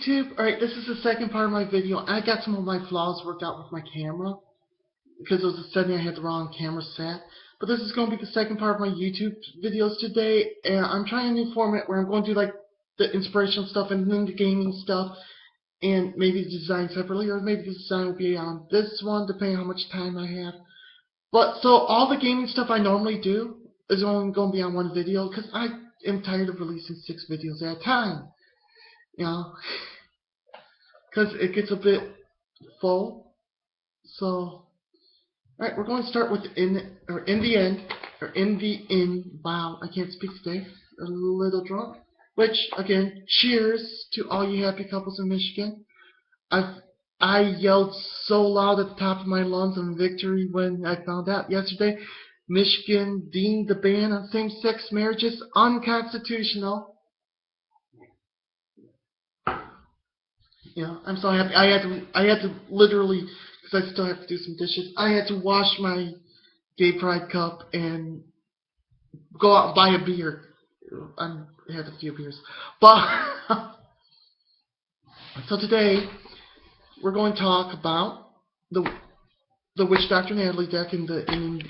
YouTube. Alright, this is the second part of my video. I got some of my flaws worked out with my camera because it was a setting I had the wrong camera set. But this is going to be the second part of my YouTube videos today, and I'm trying a new format where I'm going to do like the inspirational stuff and then the gaming stuff, and maybe the design separately, or maybe the design will be on this one depending on how much time I have. But so all the gaming stuff I normally do is only going to be on one video because I am tired of releasing 6 videos at a time. You know, because it gets a bit full. So, alright, we're going to start with in the end. Wow, I can't speak today. A little drunk. Which, again, cheers to all you happy couples in Michigan. I yelled so loud at the top of my lungs in victory when I found out yesterday Michigan deemed the ban on same-sex marriages unconstitutional. Yeah, I'm so happy. I had to literally, because I still have to do some dishes, I had to wash my gay pride cup and go out and buy a beer. I had a few beers. But, so today, we're going to talk about the Witchdoctor Natalie deck in the end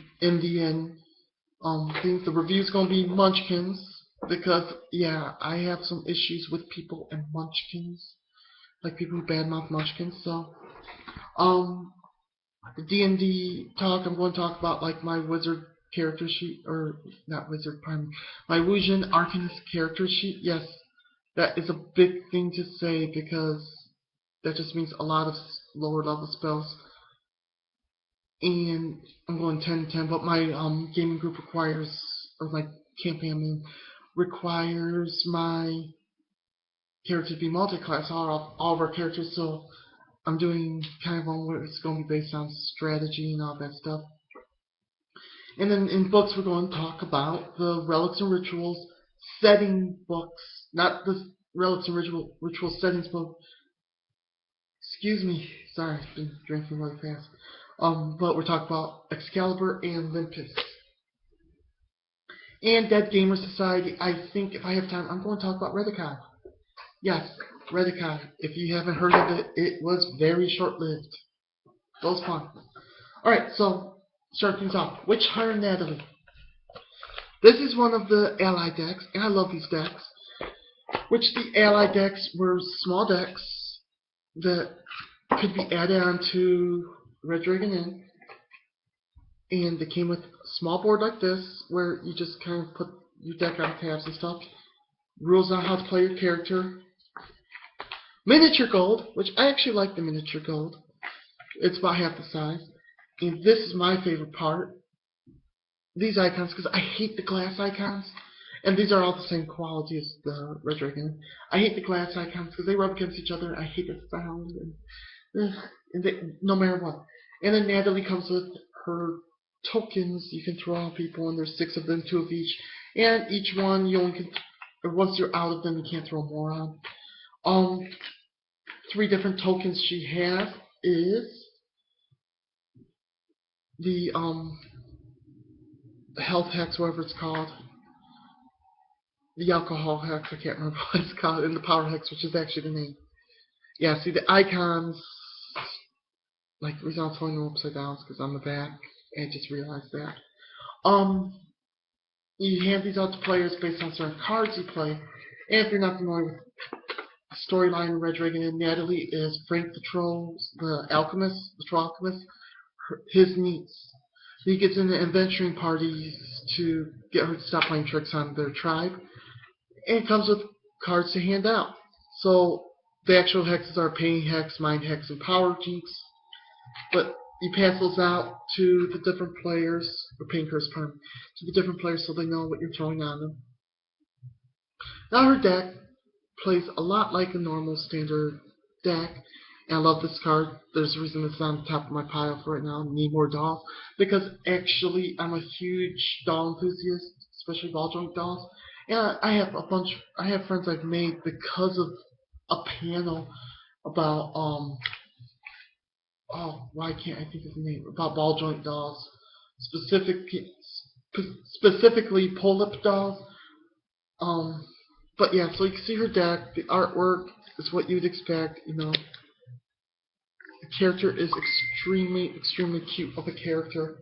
things. The review's going to be Munchkins, because, yeah, I have some issues with people and Munchkins. Like people who badmouth Munchkins. So, the D&D talk, I'm going to talk about like my wizard character sheet, or not wizard, pardon me, my Wuxian Arcanist character sheet. Yes, that is a big thing to say because that just means a lot of lower level spells. And I'm going 10-10, but my gaming group requires, or my campaign, I mean, requires my characters to be multi-class, all of our characters, so I'm doing kind of one where it's going to be based on strategy and all that stuff. And then in books we're going to talk about the Relics and Rituals setting books, not the Relics and Ritual settings book. Excuse me, sorry, I've been drinking really fast. But we're talking about Excalibur and Olympus. And Dead Gamer Society. I think if I have time, I'm going to talk about Redikai. Yes, Redikai. If you haven't heard of it, it was very short-lived. It was fun. Alright, so, start things off. Witchdoctor Natalie. This is one of the ally decks, and I love these decks. Which the ally decks were small decks that could be added onto Red Dragon Inn. And they came with a small board like this, where you just kind of put your deck on tabs and stuff. Rules on how to play your character. Miniature gold, which I actually like the miniature gold. It's about half the size. And this is my favorite part. These icons, because I hate the glass icons. And these are all the same quality as the Red Dragon. I hate the glass icons because they rub against each other. I hate the sound. And they, no matter what. And then Natalie comes with her tokens you can throw on people, and there's 6 of them, 2 of each. And each one you only can, or once you're out of them, you can't throw more on. 3 different tokens she has is the health hex, whatever it's called, the alcohol hex, I can't remember what it's called, and the power hex, which is actually the name. Yeah, see the icons, like the reason I'm throwing them upside down is because on the back, I just realized that. You hand these out to players based on certain cards you play, and if you're not familiar with storyline in Red Dragon and Natalie is Frank the Troll, the Alchemist, his niece. He gets into adventuring parties to get her to stop playing tricks on their tribe, and it comes with cards to hand out. So the actual hexes are Pain Hex, Mind Hex, and Power Jinx, but you pass those out to the different players, or Pain Curse, pardon, to the different players so they know what you're throwing on them. Now her deck plays a lot like a normal standard deck, and I love this card. There's a reason it's on the top of my pile for right now. Need more dolls, because actually I'm a huge doll enthusiast, especially ball joint dolls, and I have friends I've made because of a panel about why can't I think of the name, about ball joint dolls, specifically pull-up dolls. But yeah, so you can see her deck. The artwork is what you'd expect, you know. The character is extremely, extremely cute of a character.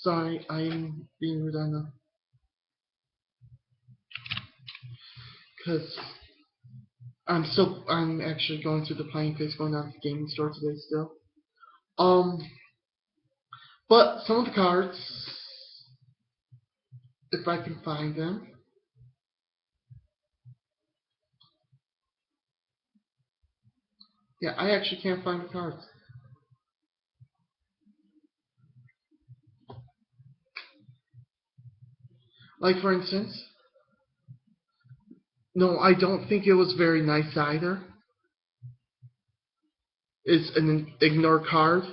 Sorry, I'm being rude on the, because I'm actually going through the playing phase, going down to the gaming store today still. But some of the cards, if I can find them. Yeah, I actually can't find the cards. Like, for instance, no, I don't think it was very nice either. It's an ignore card,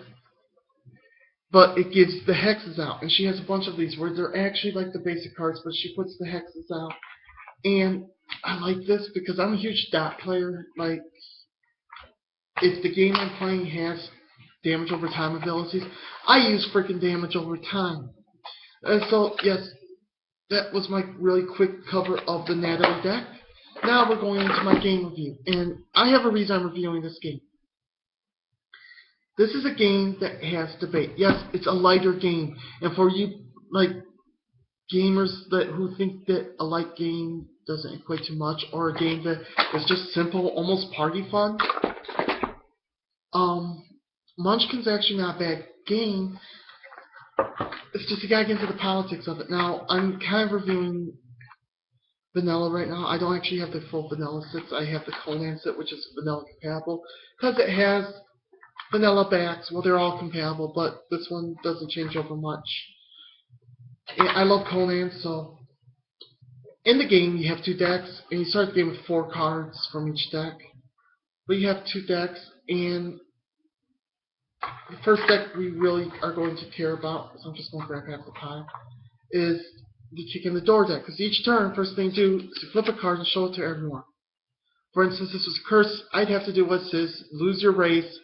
but it gives the hexes out. And she has a bunch of these where they're actually like the basic cards, but she puts the hexes out. And I like this because I'm a huge dot player. Like, if the game I'm playing has damage over time abilities, I use freaking damage over time. And so, yes, that was my really quick cover of the Natalie deck. Now we're going into my game review. And I have a reason I'm reviewing this game. This is a game that has debate. Yes, it's a lighter game. And for you, like, gamers who think that a light game doesn't equate to much, or a game that is just simple, almost party fun, Munchkin's actually not a bad game. It's just you gotta get into the politics of it. Now, I'm kind of reviewing vanilla right now. I don't actually have the full vanilla sets. I have the Colleen set, which is vanilla compatible, because it has vanilla backs. Well, they're all compatible, but this one doesn't change over much. And I love Colleen, so in the game you have 2 decks, and you start the game with 4 cards from each deck. But you have 2 decks, and the first deck we really are going to care about, so I'm just going to grab half the pie, is the Kick in the Door deck. Because each turn, first thing you do is you flip a card and show it to everyone. For instance, this was a curse. I'd have to do what it says, lose your race,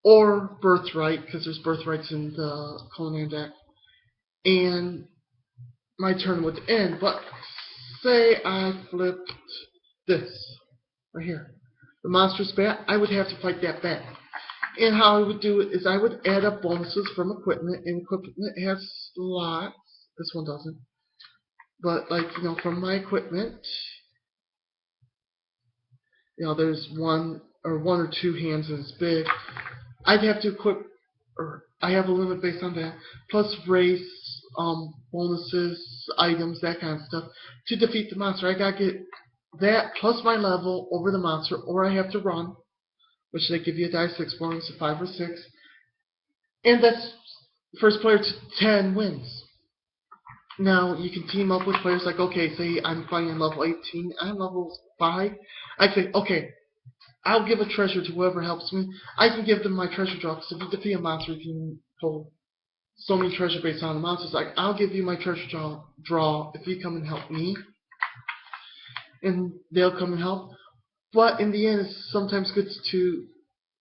or birthright, because there's birthrights in the Colleen deck. And my turn would end. But say I flipped this, right here. The monstrous bat, I would have to fight that bat. And how I would do it is I would add up bonuses from equipment, and equipment has slots. This one doesn't. But, like, you know, from my equipment, you know, there's one or two hands and it's big. I'd have to equip, or I have a limit based on that, plus race, bonuses, items, that kind of stuff, to defeat the monster. I gotta get that plus my level over the monster, or I have to run, which they give you a die 6 bonus, a 5 or 6. And that's first player to 10 wins. Now, you can team up with players like, okay, say I'm fighting level 18, I'm level 5. I say, okay, I'll give a treasure to whoever helps me. I can give them my treasure draw, because if you defeat a monster, you can pull so many treasure based on the monsters. Like, I'll give you my treasure draw if you come and help me. And they'll come and help. But in the end, it's sometimes good to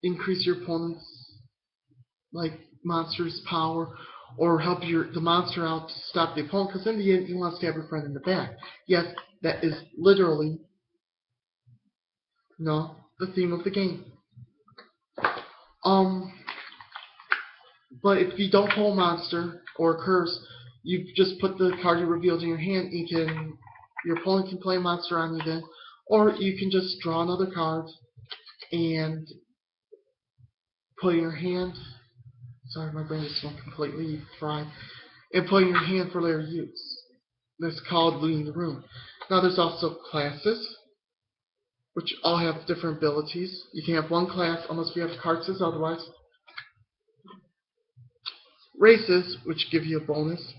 increase your opponent's, like, monster's power, or help the monster out to stop the opponent, because in the end, you want to stab your friend in the back. Yes, that is literally, the theme of the game. But if you don't pull a monster or a curse, you just put the card you revealed in your hand. Your opponent can play a monster on you then, or you can just draw another card and put in your hand. Sorry, my brain is completely fried. And put in your hand for later use. That's called looting the room. Now there's also classes, which all have different abilities. You can have one class unless we have cards says otherwise. Races, which give you a bonus.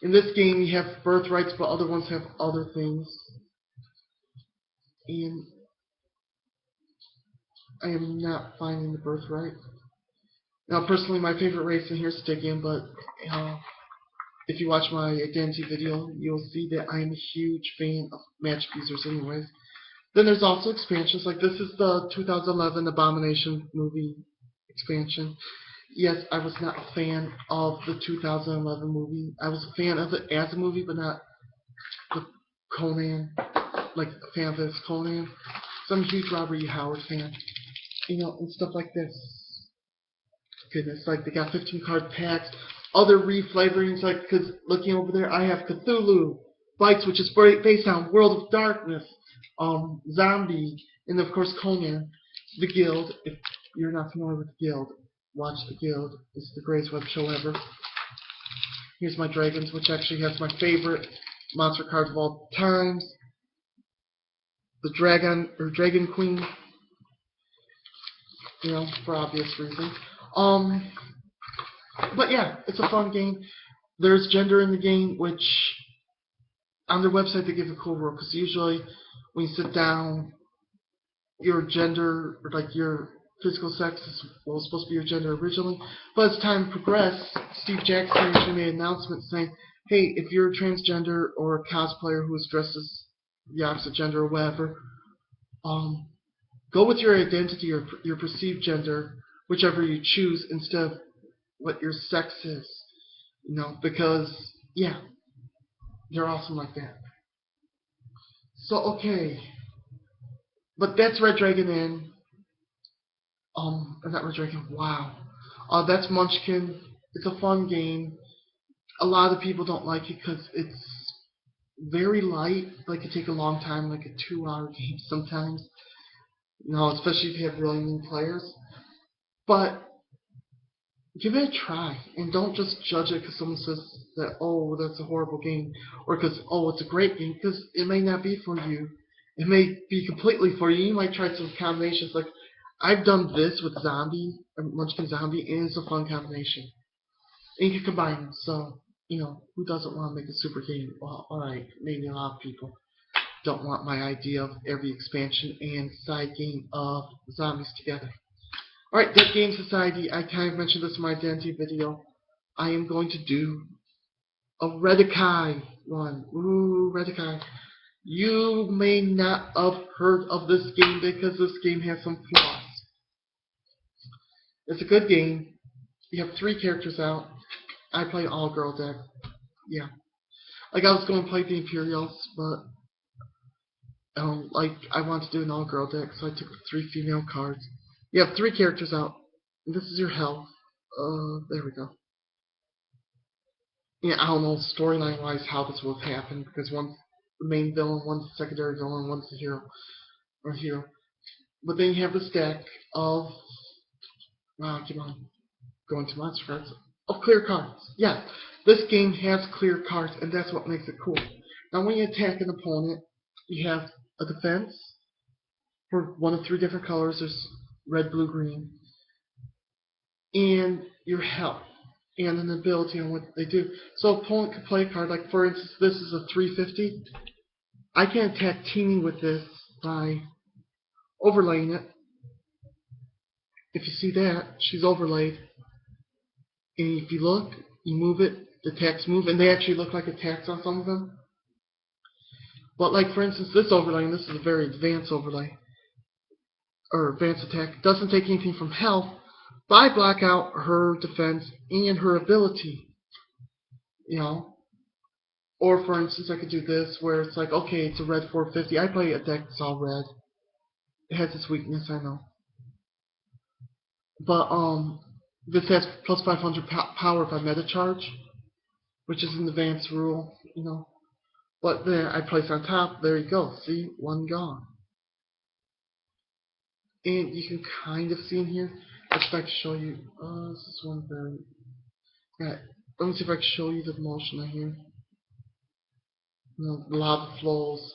In this game, you have birthrights, but other ones have other things. And I am not finding the birthright. Now, personally, my favorite race in here is Stygian, but if you watch my identity video, you'll see that I am a huge fan of magic users anyways. Then there's also expansions, like this is the 2011 Abomination movie expansion. yes, I was not a fan of the 2011 movie. I was a fan of it as a movie, but not the Conan, like a fan of this Conan. So I'm a huge Robert E. Howard fan, and stuff like this. Goodness, like they got 15 card packs, other reflavorings, like, because looking over there, I have Cthulhu, Bites, which is based on World of Darkness, Zombie, and of course Conan, The Guild. If you're not familiar with The Guild, watch The Guild. It's the greatest web show ever. Here's my dragons, which actually has my favorite monster cards of all times. The Dragon Queen, for obvious reasons. But yeah, it's a fun game. There's gender in the game, which on their website they give a cool rule, because usually when you sit down, your gender, or like your physical sex is supposed to be your gender originally, but as time progressed, Steve Jackson actually made an announcement saying, hey, if you're a transgender or a cosplayer who is dressed as the opposite gender or whatever, go with your identity or your perceived gender, whichever you choose, instead of what your sex is. Because, yeah, they're awesome like that. So, okay. But that's Red Dragon Inn. Not Red Dragon, wow. That's Munchkin. It's a fun game. A lot of people don't like it because it's very light. Like, it take a long time, like a 2-hour game sometimes. Especially if you have really new players. But give it a try, and don't just judge it because someone says that, oh, that's a horrible game, or because, oh, it's a great game, because it may not be for you. It may be completely for you. You might try some combinations. Like, I've done this with Zombie, or Munchkin Zombie, and it's a fun combination. And you can combine them, so, who doesn't want to make a super game? Well, alright, maybe a lot of people don't want my idea of every expansion and side game of zombies together. Alright, Dead Game Society, I kind of mentioned this in my identity video. I am going to do a Redikai one. Ooh, Redikai. You may not have heard of this game because this game has some flaws. It's a good game. You have 3 characters out. I play all-girl deck. Yeah. Like, I was going to play the Imperials, but I wanted to do an all-girl deck, so I took 3 female cards. You have 3 characters out. And this is your health. There we go. Yeah, I don't know storyline-wise how this will happen, because one's the main villain, one's the secondary villain, one's the hero. But then you have this deck of, keep on going to monster cards, of clear cards. Yeah, this game has clear cards, and that's what makes it cool. Now when you attack an opponent, you have a defense for one of 3 different colors. There's red, blue, green. And your health. And an ability on what they do. So opponent can play a card, like for instance, this is a 350. I can attack Teeny with this by overlaying it. If you see that, she's overlaid. And if you look, you move it, the attacks move, and they actually look like attacks on some of them. But like for instance, this overlay, and this is a very advanced overlay, or advanced attack, doesn't take anything from health, but I block out her defense and her ability. Or for instance, I could do this where it's like, okay, it's a red 450. I play a deck that's all red. It has its weakness, I know. But this has plus 500 power by meta charge, which is an advanced rule, But there, I place on top. There you go. See, 1 gone. And you can kind of see in here. Let's see if I can show you. This is one very. Right. Let me see if I can show you the motion in here. Lava flows.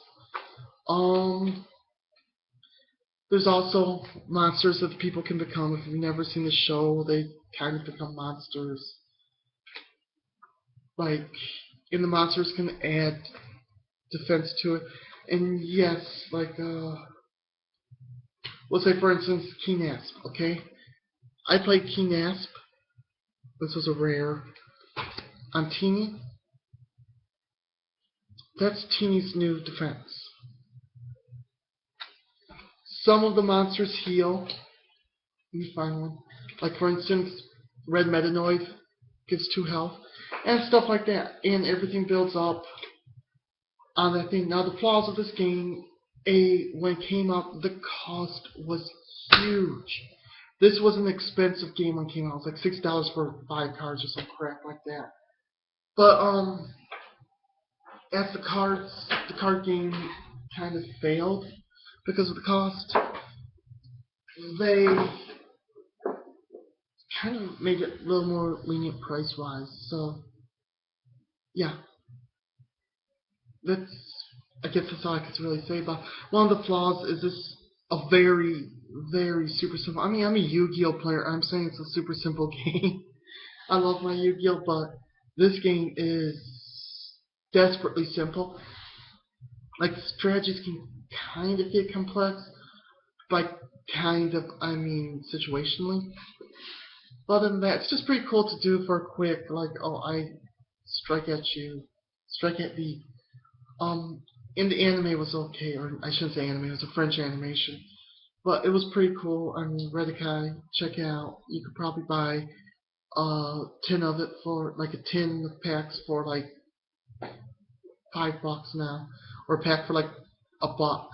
There's also monsters that people can become. If you've never seen the show, they kind of become monsters. Like, and the monsters can add defense to it. And yes, like, let's say for instance, Keen Asp, okay? I played Keen Asp. This was a rare. On Teeny. That's Teeny's new defense. Some of the monsters heal. Let me find one. Like for instance, red metanoid gives 2 health, and stuff like that. And everything builds up on that thing. Now the flaws of this game, when it came out, the cost was huge. This was an expensive game when it came out. It was like $6 for 5 cards or some crap like that. But as the card game kind of failed because of the cost, they kind of made it a little more lenient price-wise. So, yeah. I guess that's all I could really say about it. One of the flaws is this a very, very super simple. I mean, I'm a Yu-Gi-Oh player. I'm saying it's a super simple game. I love my Yu-Gi-Oh, but this game is desperately simple. Like, the strategies can kind of get complex, but kind of, I mean, situationally. But other than that, it's just pretty cool to do for a quick, like, oh, I strike at you, strike at the, in the anime was okay, or I shouldn't say anime, it was a French animation. But it was pretty cool. I mean, Redikai, check it out. You could probably buy 10 of it for, like a 10 of packs for like $5 now. Or a pack for like $1,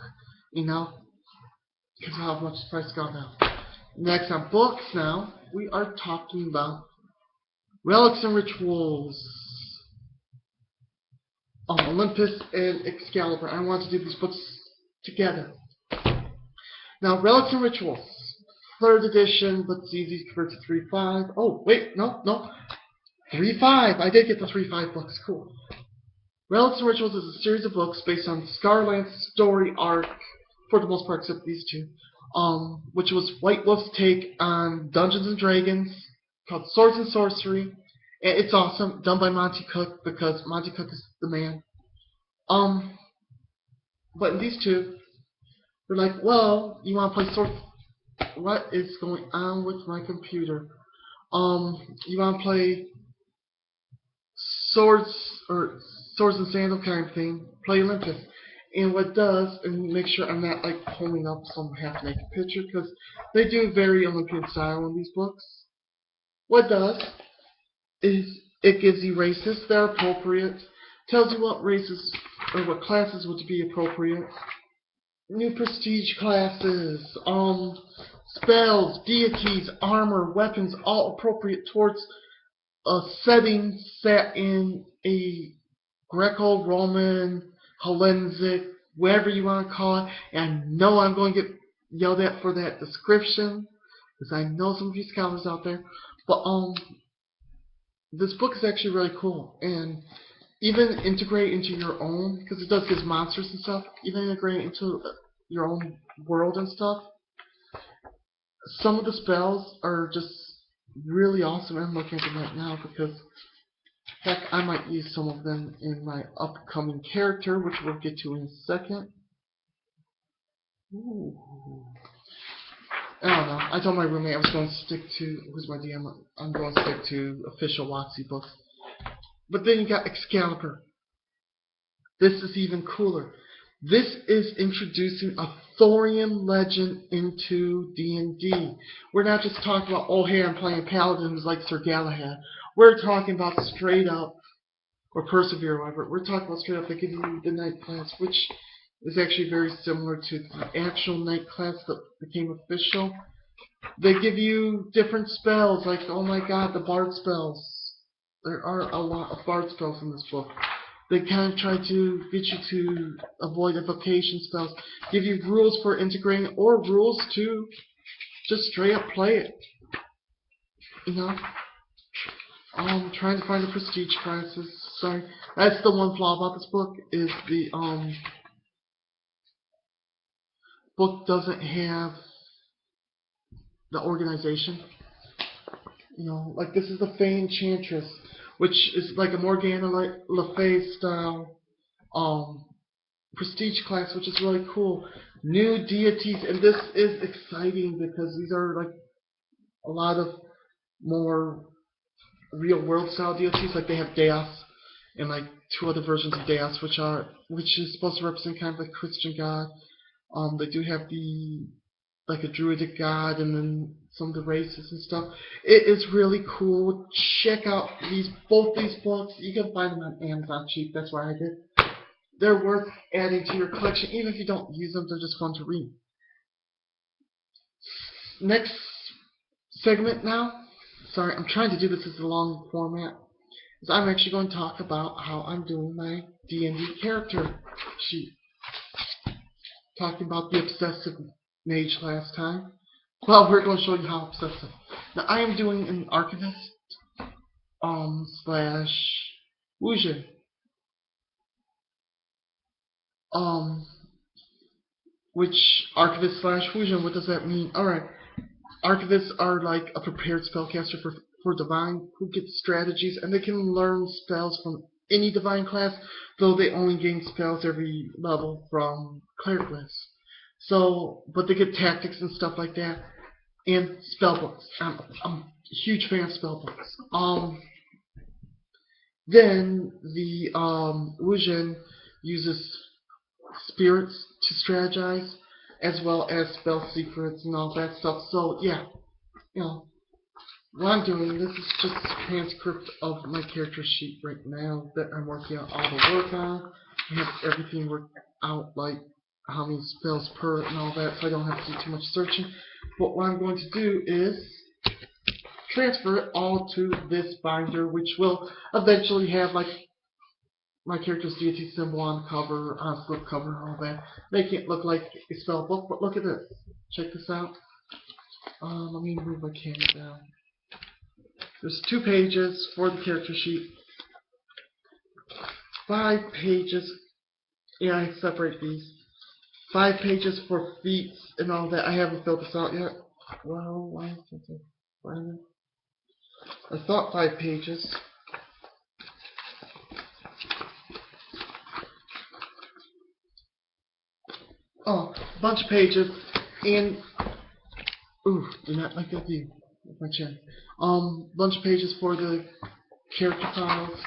you know? Because of how much the price got now. Next on books now, we are talking about Relics and Rituals. Olympus and Excalibur. I want to do these books together. Now, Relics and Rituals. 3rd edition, but it's easy to convert to 3.5. Oh, wait, no. 3.5. I did get the 3.5 books. Cool. Relics and Rituals is a series of books based on Scarlet's story arc, for the most part, except these two, which was White Wolf's take on Dungeons and Dragons, called Swords and Sorcery. And it's awesome, done by Monty Cook, because Monty Cook is the man. But in these two, they're like, well, you want to play Swords? What is going on with my computer? You want to play Swords and Sandal kind of thing? Play Olympus. And what it does, and make sure I'm not like pulling up some half-naked picture, because they do very Olympian style in these books. What it does is it gives you races that are appropriate, tells you what races or what classes would be appropriate, new prestige classes, spells, deities, armor, weapons, all appropriate towards a setting set in a Greco-Roman, Hellenic, whatever you want to call it. And I know I'm going to get yelled at for that description, because I know some of you scholars out there. But this book is actually really cool, and even integrate into your own, because it does give monsters and stuff, even integrate into your own world and stuff. Some of the spells are just really awesome. I'm looking at them right now because, heck, I might use some of them in my upcoming character, which we'll get to in a second. Ooh. I don't know. I told my roommate I was going to stick to, who's my DM, I'm going to stick to official WotC books. But then you got Excalibur. This is even cooler. This is introducing a Thorium Legend into D&D. We're not just talking about, oh hey, I'm playing Paladins like Sir Galahad. We're talking about straight up, or Persevere, whatever. We're talking about straight up, they give you the Knight class, which is actually very similar to the actual Knight class that became official. They give you different spells, like, oh my god, the Bard spells. There are a lot of Bard spells in this book. They kind of try to get you to avoid evocation spells, give you rules for integrating, or rules to just straight up play it. You know? Trying to find the prestige classes. Sorry. That's the one flaw about this book, is the book doesn't have the organization. You know, like this is the Fey Enchantress, which is like a Morgana Le Fay style prestige class, which is really cool. New deities, and this is exciting because these are like a lot of more real world style deities. Like they have Deus and like 2 other versions of Deus, which is supposed to represent kind of a Christian god. They do have the like a druidic god, and then some of the races and stuff. It is really cool. Check out both these books. You can find them on Amazon cheap. That's why I did. They're worth adding to your collection, even if you don't use them. They're just fun to read. Next segment now. Sorry, I'm trying to do this as a long format. Is I'm actually going to talk about how I'm doing my D&D character sheet. Talking about the obsessive mage last time. Well, we're going to show you how obsessive. Now, I am doing an Arcanist / Wuxin. Which Arcanist / Wuxin, what does that mean? Alright. Arcanists are like a prepared spellcaster for Divine who gets strategies, and they can learn spells from any Divine class, though they only gain spells every level from Cleric lists. So, but they get tactics and stuff like that, and spellbooks. I'm a huge fan of spellbooks. Then the Wuxin uses spirits to strategize, as well as spell secrets and all that stuff. So yeah, what I'm doing, this is just a transcript of my character sheet right now that I'm working out all the work on. I have everything worked out, like how many spells per and all that, so I don't have to do too much searching. But what I'm going to do is transfer it all to this binder, which will eventually have like my character's deity symbol on the cover, on slip cover, and all that. Making it look like a spell book, but look at this. Check this out. Let me move my camera down. There's 2 pages for the character sheet. 5 pages. Yeah, I separate these. 5 pages for feats and all that. I haven't filled this out yet. Well, why is it finding? I thought 5 pages. Oh, a bunch of pages, and ooh, do not like that view with my chin. Bunch of pages for the character files,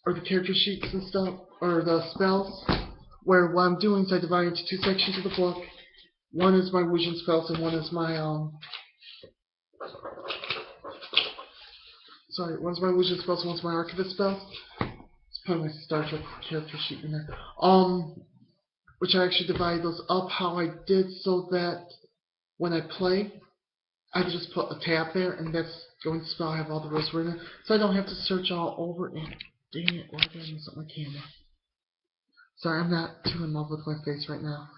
or the character sheets and stuff, or the spells. Where what I'm doing is I divide into 2 sections of the book. One is my Wuxin spells, and one is my one's my Wuxin spells, and one's my Arcanist spells. Let's put my Star Trek character sheet in there. Which I actually divide those up how I did, so that when I play, I can just put a tab there, and that's going to spell I have all the rules written in, so I don't have to search all over it. Dang it, why did I mess up my camera? Sorry, I'm not too in love with my face right now.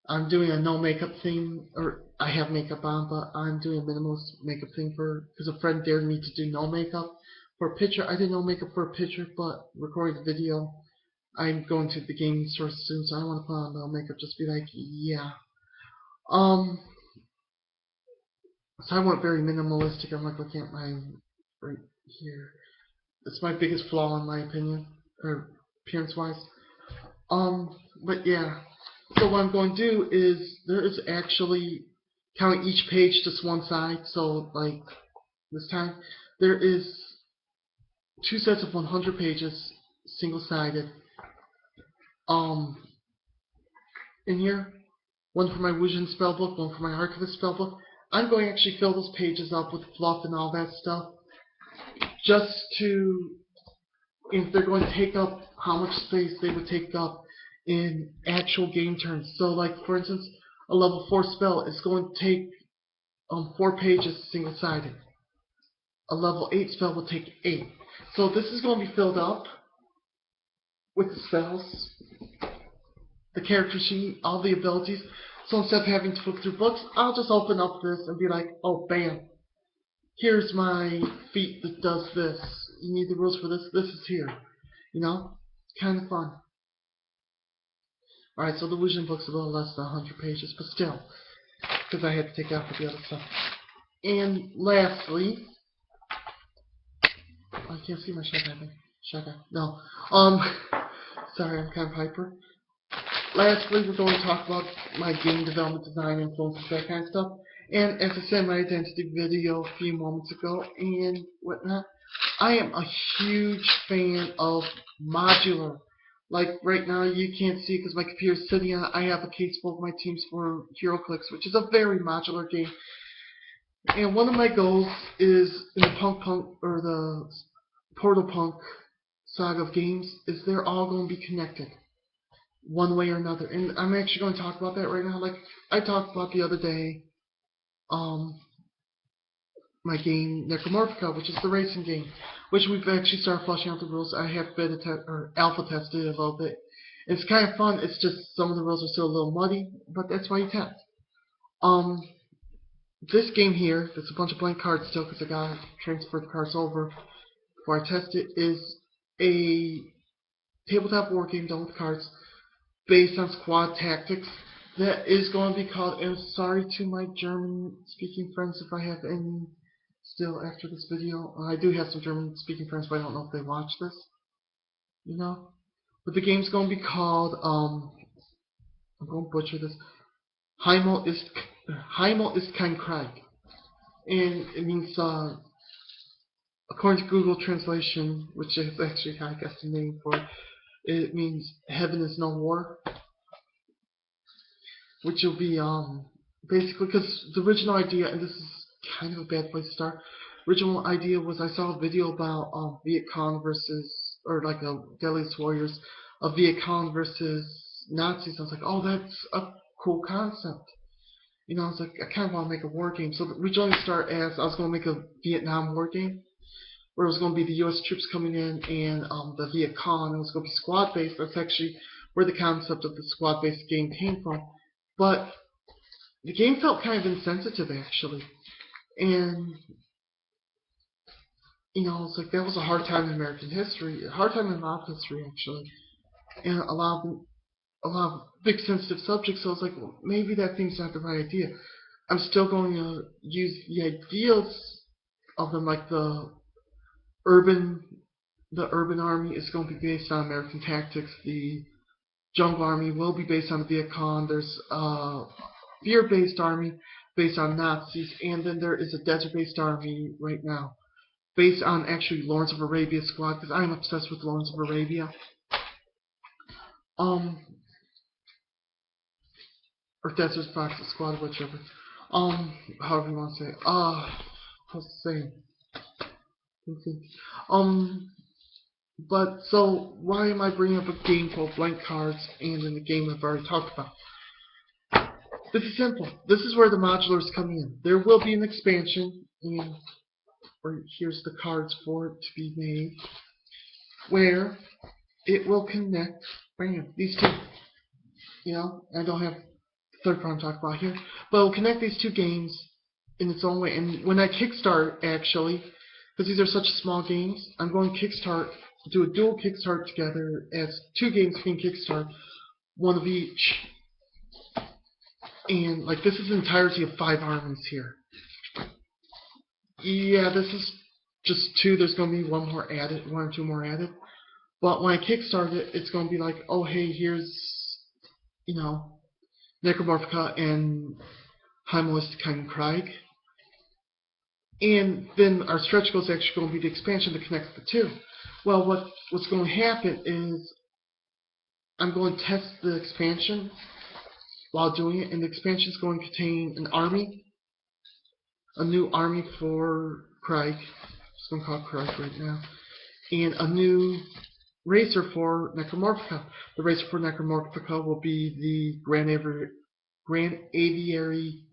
I'm doing a no makeup thing, or I have makeup on, but I'm doing a minimalist makeup thing because a friend dared me to do no makeup for a picture. I did no makeup for a picture, but recording the video, I'm going to the gaming store soon, so I don't want to put on no makeup, just be like, yeah. So I went very minimalistic. I'm like looking at my right here. It's my biggest flaw in my opinion, or appearance-wise. But yeah. So what I'm going to do is there is actually counting each page just one side. So like this time there is 2 sets of 100 pages, single-sided. In here, one for my Wuxin spellbook, one for my Arcanist spellbook. I'm going to actually fill those pages up with fluff and all that stuff, just to, if they're going to take up how much space they would take up in actual game terms. So like for instance, a level 4 spell is going to take 4 pages single-sided. A level 8 spell will take 8. So this is going to be filled up with the spells, the character sheet, all the abilities. So instead of having to flip through books, I'll just open up this and be like, oh bam, here's my feat that does this. You need the rules for this, this is here. You know? It's kind of fun. Alright, so the Wuxin book's a little less than 100 pages, but still, because I had to take out for the other stuff. And lastly, I can't see my shotgun. No. Sorry, I'm kind of hyper. Lastly, we're going to talk about my game development, design, influences, that kind of stuff. And as I said in my identity video a few moments ago and whatnot, I am a huge fan of modular. Like right now, you can't see because my computer's sitting on. I have a case full of my teams for HeroClix, which is a very modular game. And one of my goals is in the Punk or the Portal Punk saga of games is they're all going to be connected one way or another. And I'm actually going to talk about that right now. Like I talked about the other day, my game Necromorphica, which is the racing game, which we've actually started fleshing out the rules. I have alpha tested it a little bit. It's kind of fun. It's just some of the rules are still a little muddy, but that's why you test. This game here, there's a bunch of blank cards still because I gotta transfer the cards over before I test it, is a tabletop war game done with cards based on squad tactics that is going to be called, and sorry to my German speaking friends if I have any still after this video. I do have some German speaking friends, but I don't know if they watch this, you know. But the game's going to be called, I'm going to butcher this, Heimel ist kein Krieg. And it means, according to Google Translation, which is actually, I guess, the name for it, it means heaven is no war. Which will be, basically, because the original idea, and this is kind of a bad place to start, original idea was I saw a video about Viet Cong versus, or like a Deadliest Warriors of Viet Cong versus Nazis. I was like, oh, that's a cool concept. You know, I was like, I kind of want to make a war game. So originally started as I was going to make a Vietnam war game, where it was going to be the U.S. troops coming in and the Viet Cong. It was going to be squad based. That's actually where the concept of the squad based game came from. But the game felt kind of insensitive, actually. And, you know, it's like that was a hard time in American history, a hard time in mob history, actually. And a lot of big sensitive subjects, so I was like, well, maybe that thing's not the right idea. I'm still going to use the ideals of them, like the urban army is going to be based on American tactics. The jungle army will be based on the Viet Cong. There's a fear-based army based on Nazis, and then there is a desert-based army right now based on actually Lawrence of Arabia squad, because I'm obsessed with Lawrence of Arabia. Or Desert Fox squad, whichever. However you want to say it. How's it saying? But so why am I bringing up a game called Blank Cards and in the game I've already talked about? This is simple. This is where the modulars come in. There will be an expansion, and here's the cards for it to be made, where it will connect, bam, these two. You know, I don't have the third part I'm talking about here, but it will connect these two games in its own way. And when I kickstart, actually, because these are such small games, I'm going to kickstart, do a dual kickstart together as two games being kickstart, one of each. And like this is the entirety of 5 armies here. Yeah, this is just 2. There's going to be one or two more added. But when I kickstart it, it's going to be like, oh hey, here's, you know, Necromorphica and Heimel ist kein Krieg. And then our stretch goal is actually going to be the expansion that connects the two. Well, what's going to happen is I'm going to test the expansion while doing it, and the expansion is going to contain an army, a new army for Krieg, just going to call it Krieg right now, and a new racer for Necromorphica. The racer for Necromorphica will be the Grand Aviary,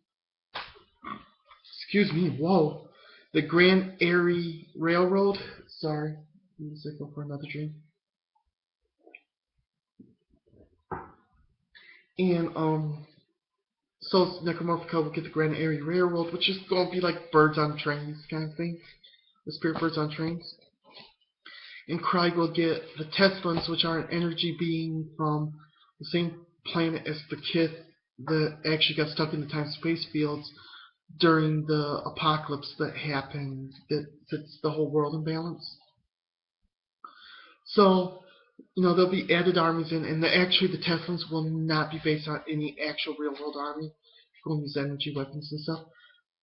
excuse me, whoa, the Grand Airy Railroad, sorry, let me go for another drink. And, so Necromorphica will get the Grand Airy Railroad, which is going to be like birds on trains kind of thing. The spirit birds on trains. And Krieg will get the Teslans, which are an energy being from the same planet as the Kith that actually got stuck in the time-space fields during the apocalypse that happened that sets the whole world in balance. So, you know, there'll be added armies in, and actually the Teslans will not be based on any actual real-world army. We'll use energy weapons and stuff.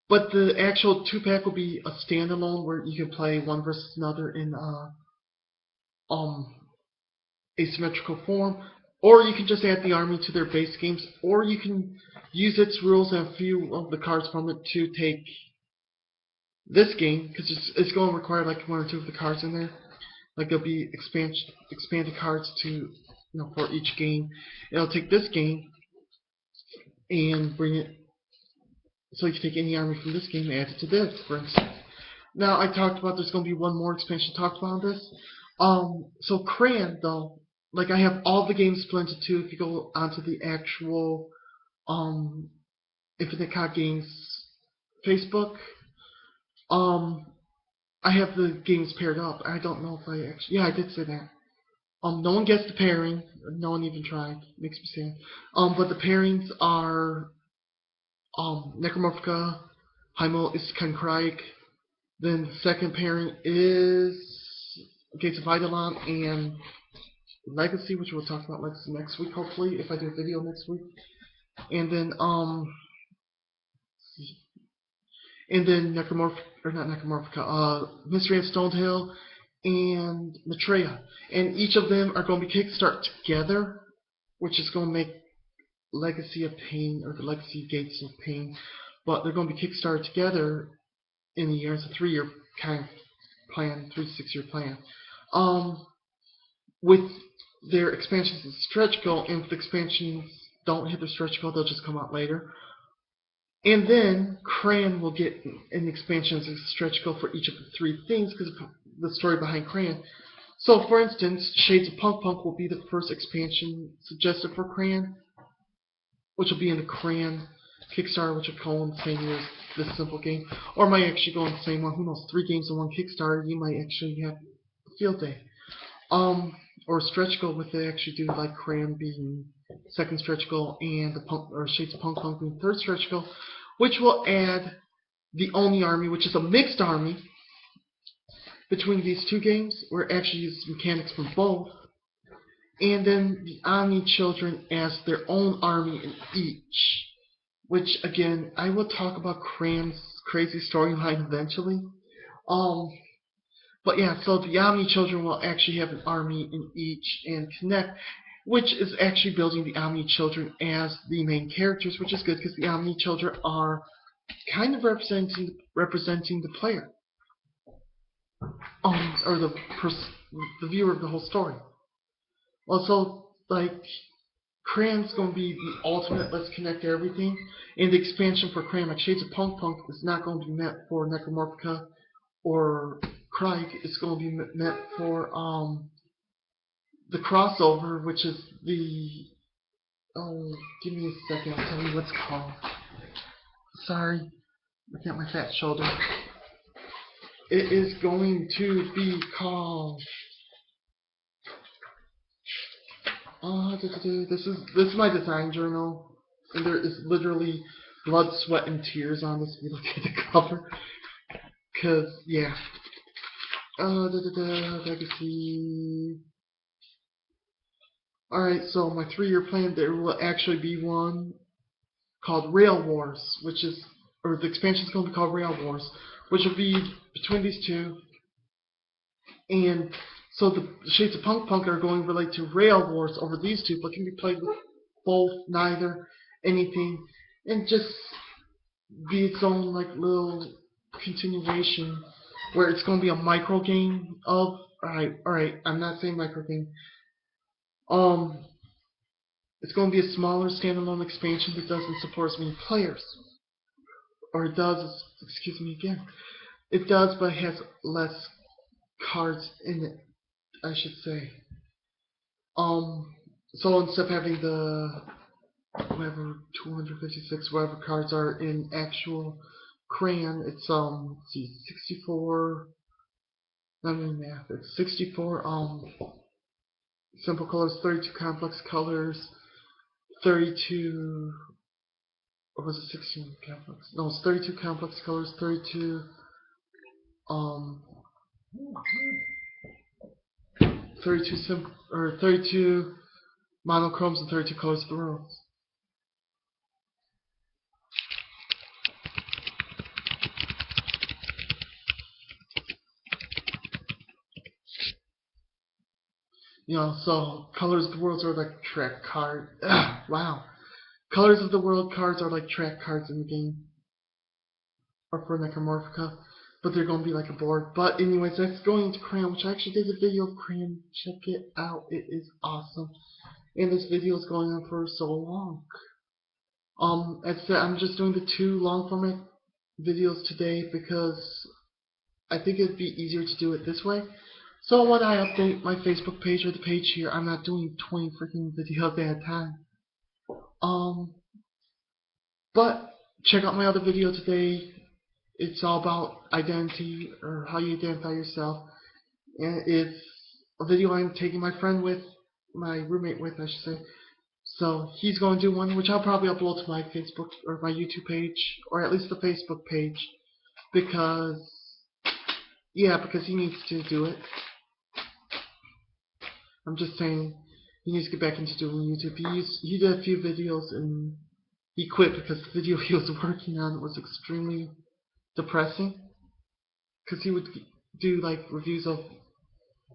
But the actual 2-pack will be a standalone where you can play one versus another in asymmetrical form, or you can just add the army to their base games, or you can use its rules and a few of the cards from it to take this game, because it's going to require like 1 or 2 of the cards in there. Like there'll be expanded cards to for each game. It'll take this game and bring it, so you can take any army from this game and add it to this, for instance. Now I talked about there's going to be one more expansion talked about this. So Cran though, like I have all the games split into 2. If you go onto the actual Infinite Cod Games Facebook, I have the games paired up. I don't know if I actually, yeah, I did say that. No one gets the pairing. No one even tried. Makes me sad. But the pairings are Necromorphica, Hymo, Iskankreik. Then the second pairing is Gates of Eidolon and Legacy, which we'll talk about Legacy next week, hopefully, if I do a video next week. And then Mystery of Stonehill and Maitreya. And each of them are going to be kickstart together, which is going to make Legacy of Pain, or the Legacy Gates of Pain. But they're going to be kickstarted together in a year. It's a 3-year kind of plan, 3 to 6 year plan. With their expansions and stretch goal, and if the expansions don't hit their stretch goal, they'll just come out later. And then Cran will get an expansion as a stretch goal for each of the 3 things because of the story behind Cran. So, for instance, Shades of Punk Punk will be the first expansion suggested for Cran, which will be in the Cran Kickstarter, which will go in the same year as this simple game. Or might actually go in the same one. Who knows? 3 games in one Kickstarter, you might actually have a field day. Or a stretch goal with they actually do like Cran being second stretch goal and the Shades of Punk Punk being third stretch goal, which will add the Oni army, which is a mixed army between these 2 games, where it actually uses mechanics from both, and then the Omni Children as their own army in each, which again I will talk about Cran's crazy storyline eventually. But yeah, so the Omni Children will actually have an army in each and connect, which is actually building the Omni Children as the main characters, which is good because the Omni Children are kind of representing the player, or the viewer of the whole story. Also, like Cran's going to be the ultimate let's connect everything, and the expansion for Cran, like Shades of Punk Punk, is not going to be meant for Necromorphica or Crike. It's going to be meant for the crossover, which is the give me a second, I'll tell you what's called. Sorry, looking at my fat shoulder. It is going to be called this is my design journal, and there is literally blood, sweat, and tears on this. If you look at the cover, cause yeah. Legacy. Alright, so my 3-year plan, there will actually be one called Rail Wars, which is, or the expansion is going to be called Rail Wars, which will be between these 2. And so the Shades of Punk Punk are going to relate to Rail Wars over these 2, but can be played with both, neither, anything, and just be its own like little continuation, where it's going to be a micro game of, alright, I'm not saying micro game. It's going to be a smaller standalone expansion that doesn't support as many players. Or it does, excuse me again. It does, but it has less cards in it, I should say. So instead of having the whatever 256 whatever cards are in actual Cran, it's let's see, 64. Not doing math. It's 64 simple colors, 32 complex colors, 32. Or was it 16 complex? No, it's 32 complex colors, 32 32 monochromes, and 32 colors of the rose. You know, so Colors of the World are like track card. Wow. Colors of the World cards are like track cards in the game. Or for Necromorphica. But they're going to be like a board. But anyways, that's going into Cram, which I actually did a video of Cram. Check it out. It is awesome. And this video is going on for so long. As I said, I'm just doing the 2 long format videos today because I think it'd be easier to do it this way. So when I update my Facebook page or the page here, I'm not doing 20 freaking videos at a time. But check out my other video today. It's all about identity, or how you identify yourself. And it's a video I'm taking my friend with, my roommate with, I should say. So he's going to do one, which I'll probably upload to my Facebook or my YouTube page, or at least the Facebook page, because he needs to do it. I'm just saying, he needs to get back into doing YouTube. He did a few videos and he quit because the video he was working on was extremely depressing. Because he would do like reviews of,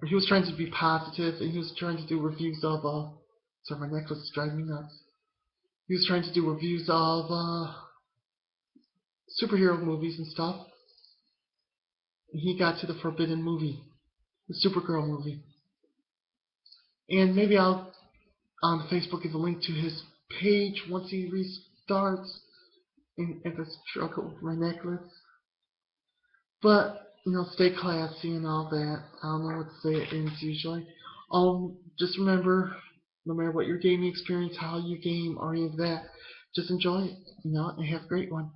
or he was trying to be positive, and he was trying to do reviews of, sorry, my necklace is driving me nuts. He was trying to do reviews of superhero movies and stuff. And he got to the forbidden movie, the Supergirl movie. And maybe I'll, on Facebook, give a link to his page once he restarts. And if I struggle with my necklace. But, you know, stay classy and all that. I don't know what to say it ends usually. Just remember, no matter what your gaming experience, how you game, or any of that, just enjoy it, you know, and have a great one.